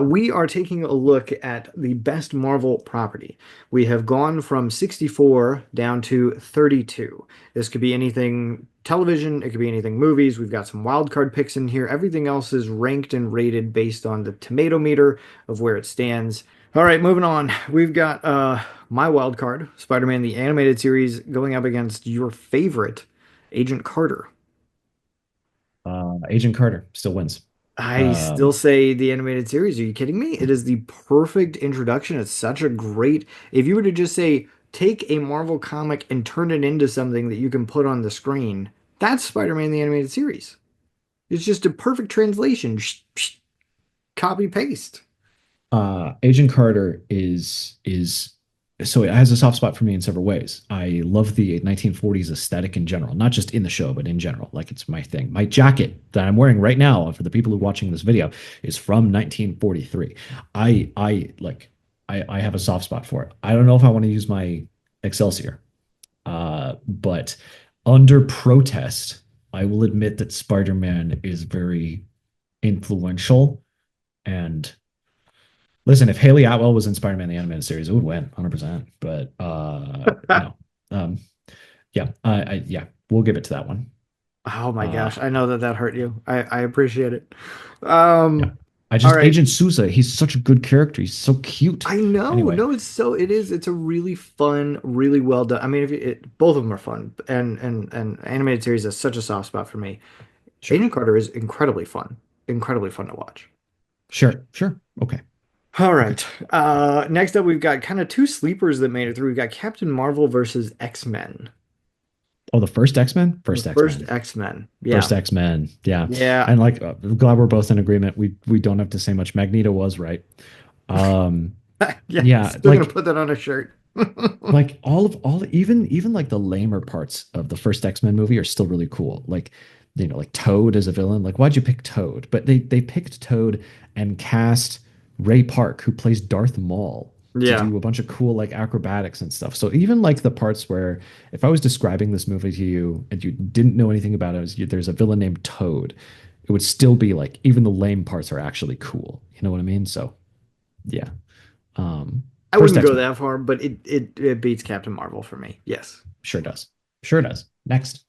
We are taking a look at the best Marvel property. We have gone from 64 down to 32. This could be anything television, it could be anything movies. We've got some wild card picks in here. Everything else is ranked and rated based on the tomato meter of where it stands. All right, moving on. We've got my wild card, Spider-Man the animated series, going up against your favorite, Agent Carter. Agent Carter still wins. I still Um, say the animated series. Are you kidding me? It is the perfect introduction. It's such a great. If you were to just say, take a Marvel comic and turn it into something that you can put on the screen, that's Spider-Man the animated series. It's just a perfect translation. Copy paste. Agent Carter is so it has a soft spot for me in several ways. I love the 1940s aesthetic in general, not just in the show, but in general. Like it's my thing. My jacket that I'm wearing right now for the people who are watching this video is from 1943. I have a soft spot for it. I don't know if I want to use my Excelsior, but under protest, I will admit that Spider-Man is very influential. And listen, if Haley Atwell was in Spider-Man the animated series, it would win 100%. But um, yeah, yeah, we'll give it to that one. Oh my Uh, gosh, I know that that hurt you. I appreciate it. yeah, I All just right. Agent Sousa. He's such a good character. He's so cute. I know. Anyway, No, it's so it is. It's a really fun, really well done. I mean, if both of them are fun, and animated series is such a soft spot for me. sure, Agent Carter is incredibly fun to watch. sure. Okay, All okay. right. Next up, we've got kind of two sleepers that made it through. We've got Captain Marvel versus X-Men. Oh, the first X-Men, The first first X-Men, X-Men. Yeah, first X-Men. Yeah, yeah. and like, I'm glad we're both in agreement. We don't have to say much. Magneto was right. Um, Yeah. yeah, Still gonna put that on a shirt. like all even like the lamer parts of the first X-Men movie are still really cool. Like like Toad as a villain. Like why'd you pick Toad? But they picked Toad and cast Ray Park, who plays Darth Maul, to Yeah. do a bunch of cool like acrobatics and stuff. So even like the parts where if I was describing this movie to you and you didn't know anything about it, there's a villain named Toad, it would still be like even the lame parts are actually cool. You know what I mean? So yeah. Um I First wouldn't go X-Men. that far, but it beats Captain Marvel for me. Yes. Sure does. Sure does. Next.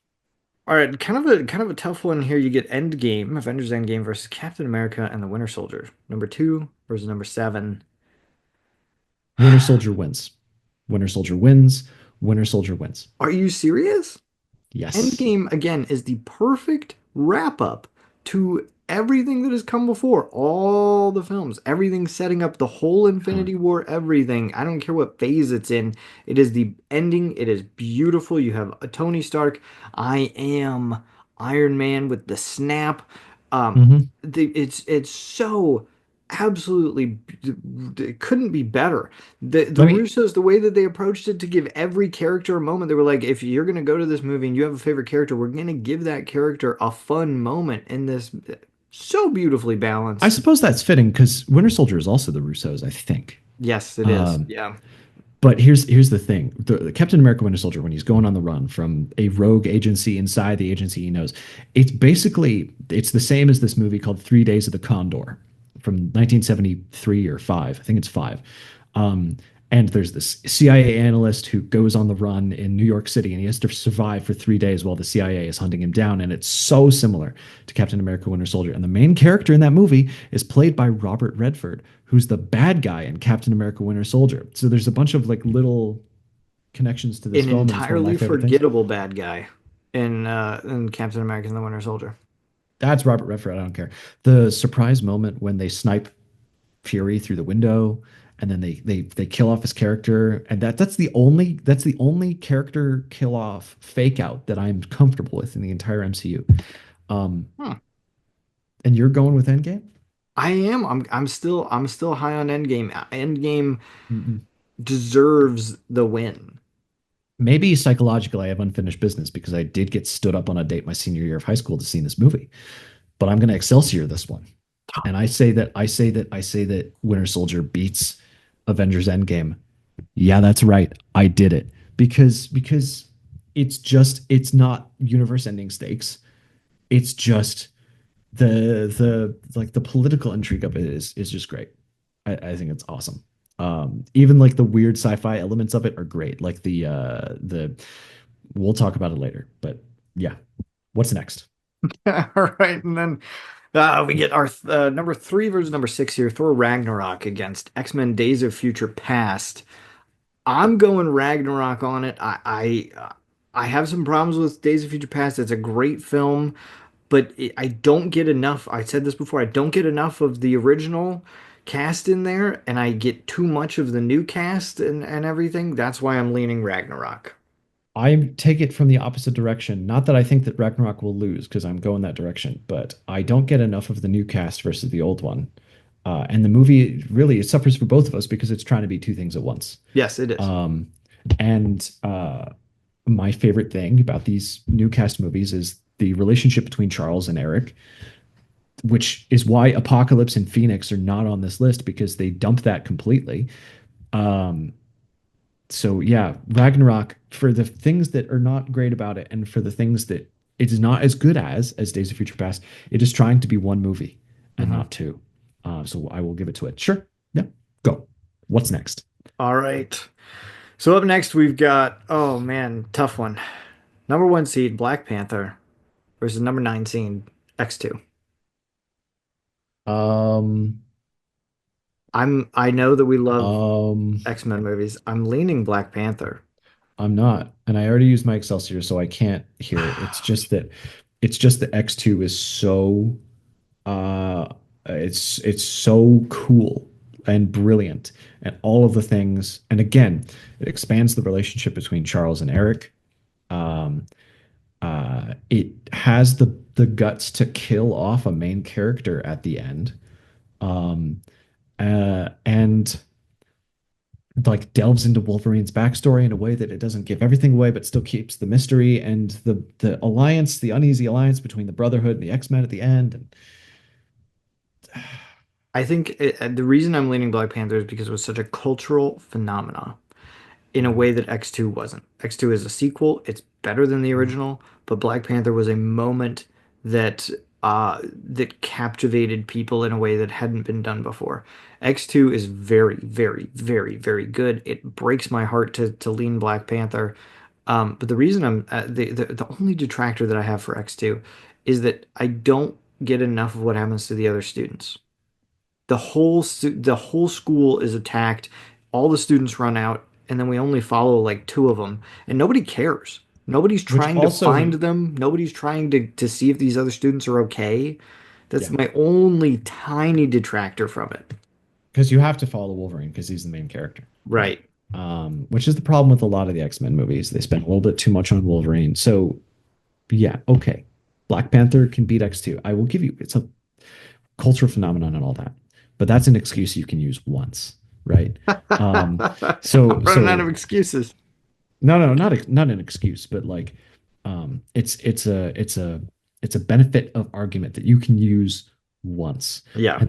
All right, kind of a tough one here. You get Endgame, Avengers Endgame versus Captain America and the Winter Soldier. Number two versus number seven. Winter Soldier wins. Winter Soldier wins. Winter Soldier wins. Are you serious? Yes. Endgame again is the perfect wrap up to everything that has come before, all the films, everything setting up the whole Uh, Infinity War, everything. I don't care what phase it's in. It is the ending. It is beautiful. You have a Tony Stark. I am Iron Man with the snap. Um, mhm. it's so absolutely it couldn't be better. The Let me. Russos, the way that they approached it to give every character a moment, they were like, if you're gonna go to this movie and you have a favorite character, we're gonna give that character a fun moment in this so beautifully I balanced. suppose that's fitting because Winter Soldier is also the Russos, I think. Yes, it is. Um, Yeah. but here's the thing: the Captain America Winter Soldier, when he's going on the run from a rogue agency inside the agency he knows, it's the same as this movie called 3 Days of the Condor from 1973 or five. I think it's five. Um, and there's this CIA analyst who goes on the run in New York City, and he has to survive for 3 days while the CIA is hunting him down. And it's so similar to Captain America Winter Soldier. And the main character in that movie is played by Robert Redford, who's the bad guy in Captain America Winter Soldier. So there's a bunch of like little connections to this An film, and it's one of my entirely favorite things. forgettable bad guy in Captain America and the Winter Soldier. That's Robert Redford. I don't care. The surprise moment when they snipe Fury through the window, and then they kill off his character, and that's the only character kill off fake out that I'm comfortable with in the entire MCU. Um, Hmm. and you're going with Endgame? I am. I'm still high on Endgame. Endgame Mm-mm. deserves the win. Maybe psychologically, I have unfinished business because I did get stood up on a date my senior year of high school to see this movie. But I'm going to Excelsior this one, and I say that Winter Soldier beats Avengers Endgame. Yeah, that's right. I did it because it's not universe ending stakes. It's just the like the political intrigue of it is just great. I think it's awesome. Even like the weird sci-fi elements of it are great. Like the we'll talk about it later, but yeah. What's next? All right, and then we get our number three versus number six here. Thor Ragnarok against X-Men Days of Future Past. I'm going Ragnarok on it. I have some problems with Days of Future Past. It's a great film, but I don't get enough. I said this before. I don't get enough of the original cast in there, and I get too much of the new cast and everything. That's why I'm leaning Ragnarok. I take it from the opposite direction. Not that I think that Ragnarok will lose because I'm going that direction, but I don't get enough of the new cast versus the old one. And the movie really it suffers for both of us because it's trying to be two things at once. Yes, it is. Um, and my favorite thing about these new cast movies is the relationship between Charles and Eric, which is why Apocalypse and Phoenix are not on this list because they dump that completely. Um, so yeah, Ragnarok for the things that are not great about it, and for the things that it is not as good as Days of Future Past. It is trying to be one movie and Mhm. not two. So I will give it to it. Sure, yeah, go. What's next? All right. So up next we've got, oh man, tough one. Number one seed Black Panther versus number nine seed X2. Um, I know that we love um, X-Men movies. I'm leaning Black Panther. I'm not, and I already used my Excelsior, so I can't hear it. It's just that X2 is so uh it's so cool and brilliant and all of the things. And again, it expands the relationship between Charles and Eric. Um it has the guts to kill off a main character at the end. Um and like delves into Wolverine's backstory in a way that it doesn't give everything away, but still keeps the mystery and the alliance, the uneasy alliance between the Brotherhood and the X-Men at the end. And I think the reason I'm leaning Black Panther is because it was such a cultural phenomenon in a way that X2 wasn't. X2 is a sequel. It's better than the original, but Black Panther was a moment that that captivated people in a way that hadn't been done before. X2 is very, very, very, very good. It breaks my heart to lean Black Panther. But the reason I'm the only detractor that I have for X2 is that I don't get enough of what happens to the other students. The whole school is attacked. All the students run out, and then we only follow like two of them, and nobody cares. Nobody's which trying to find also them. Nobody's trying to see if these other students are okay. That's yeah, my only tiny detractor from it. because you have to follow Wolverine because he's the main character, right? Right. Which is the problem with a lot of the X-Men movies. They spend a little bit too much on Wolverine. So yeah, okay. Black Panther can beat X2. I will give you it's a cultural phenomenon and all that. But that's an excuse you can use once, right? Um, I'm so running out of so excuses. no, not an excuse, but like it's a benefit of argument that you can use once. Yeah.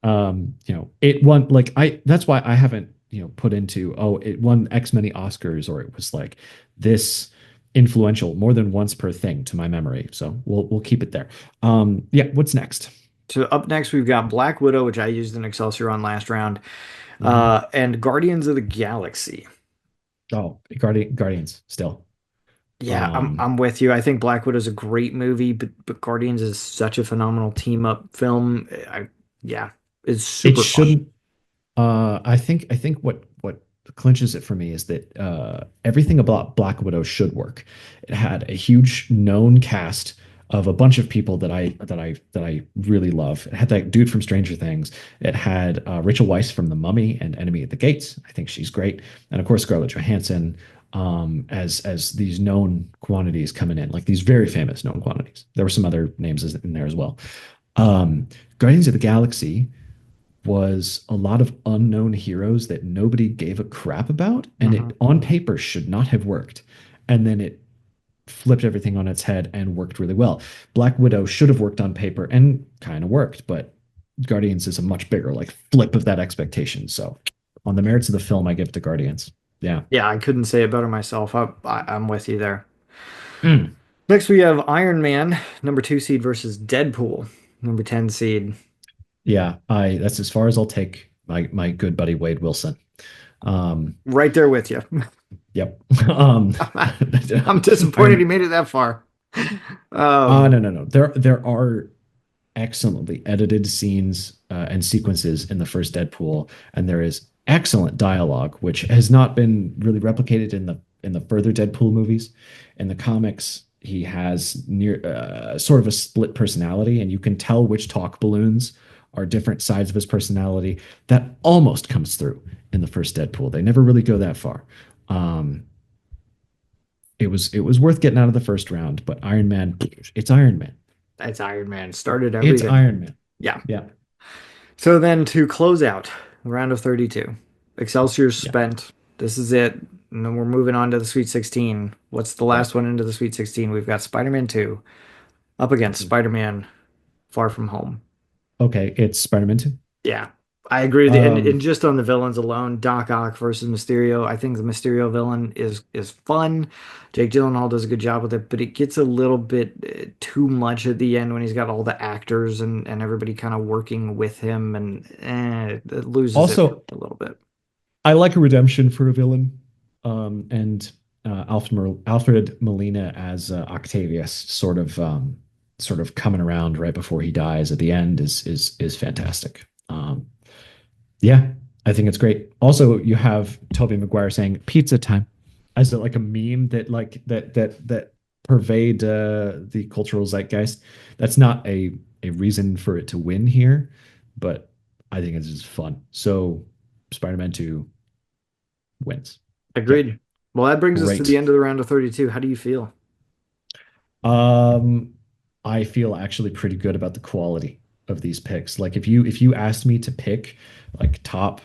And it won like I that's why I haven't, put into it won X many Oscars or it was like this influential more than once per thing to my memory. So we'll keep it there. Yeah, what's next? So up next we've got Black Widow, which I used in Excelsior on last round, Mhm. and Guardians of the Galaxy. Oh, Guardians still. Yeah, Um, I'm with you. I think Black Widow's a great movie, but Guardians is such a phenomenal team up film. Yeah, it's it super fun. shouldn't. I think what clinches it for me is that everything about Black Widow should work. It had a huge known cast of a bunch of people that I really love. It had that dude from Stranger Things. It had Rachel Weisz from The Mummy and Enemy at the Gates. I think she's great, and of course Scarlett Johansson as these known quantities coming in, like these very famous known quantities. There were some other names in there as well. Um, Guardians of the Galaxy was a lot of unknown heroes that nobody gave a crap about, and Hmm. it on paper should not have worked. And then it flipped everything on its head and worked really well. Black Widow should have worked on paper and kind of worked, but Guardians is a much bigger like flip of that expectation. So on the merits of the film, I give it to Guardians. Yeah. Yeah, I couldn't say it better myself. I'm with you there. Mm. Next, we have Iron Man, number two seed versus Deadpool. Number 10 seed. Yeah, I that's as far as I'll take my good buddy Wade Wilson. Um, Right there with you. yep. Um, I'm disappointed he Iron. made it that far. Um, No, no, no. There are excellently edited scenes and sequences in the first Deadpool, and there is excellent dialogue, which has not been really replicated in the further Deadpool movies. In the comics, he has near sort of a split personality, and you can tell which talk balloons are different sides of his personality. That almost comes through in the first Deadpool. They never really go that far. Um, it was worth getting out of the first round, but Iron Man, it's Iron Man. that's Iron Man. Started It's everything. Iron Man. Yeah. Yeah, So then to close out the round of 32, Excelsior's yeah, spent. This is it. And then we're moving on to the Sweet 16. What's the yeah. last one into the Sweet 16? We've got Spider-Man 2 up against Spider-Man Far From Home. Okay, it's Spider-Man 2. Yeah, I agree with you. And Um, just on the villains alone, Doc Ock versus Mysterio, I think the Mysterio villain is fun. Jake Gyllenhaal does a good job with it, but it gets a little bit too much at the end when he's got all the actors and everybody kind of working with him, and it loses it Also, a little bit. I like a redemption for a villain. And Alfred Molina as Octavius, sort of coming around right before he dies at the end is fantastic. Yeah, I think it's great. Also, you have Tobey Maguire saying "pizza time" as like a meme that that pervade the cultural zeitgeist. That's not a reason for it to win here, but I think it's just fun. So Spider-Man 2 wins. Yep, Agreed. Well, that brings us to the great. end of the round of 32. How do you feel? Um, I feel actually pretty good about the quality of these picks. Like if you asked me to pick like top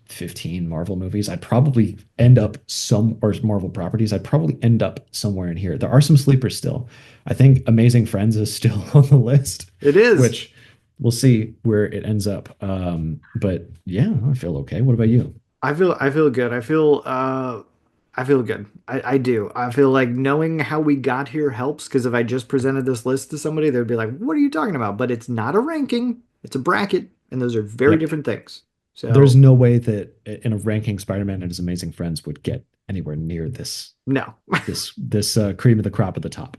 15 Marvel movies, I'd probably end up some or Marvel properties, I'd probably end up somewhere in here. There are some sleepers still. I think Amazing Friends is still on the list, It is. which we'll see where it ends up. But yeah, I feel okay. What about you? I feel good. I feel good. I do. I feel like knowing how we got here helps because if I just presented this list to somebody, they'd be like, "What are you talking about?" But it's not a ranking, it's a bracket, and those are very Yep. different things. There's So, no way that in a ranking Spider-Man and his Amazing Friends would get anywhere near no. this cream of the crop at the top.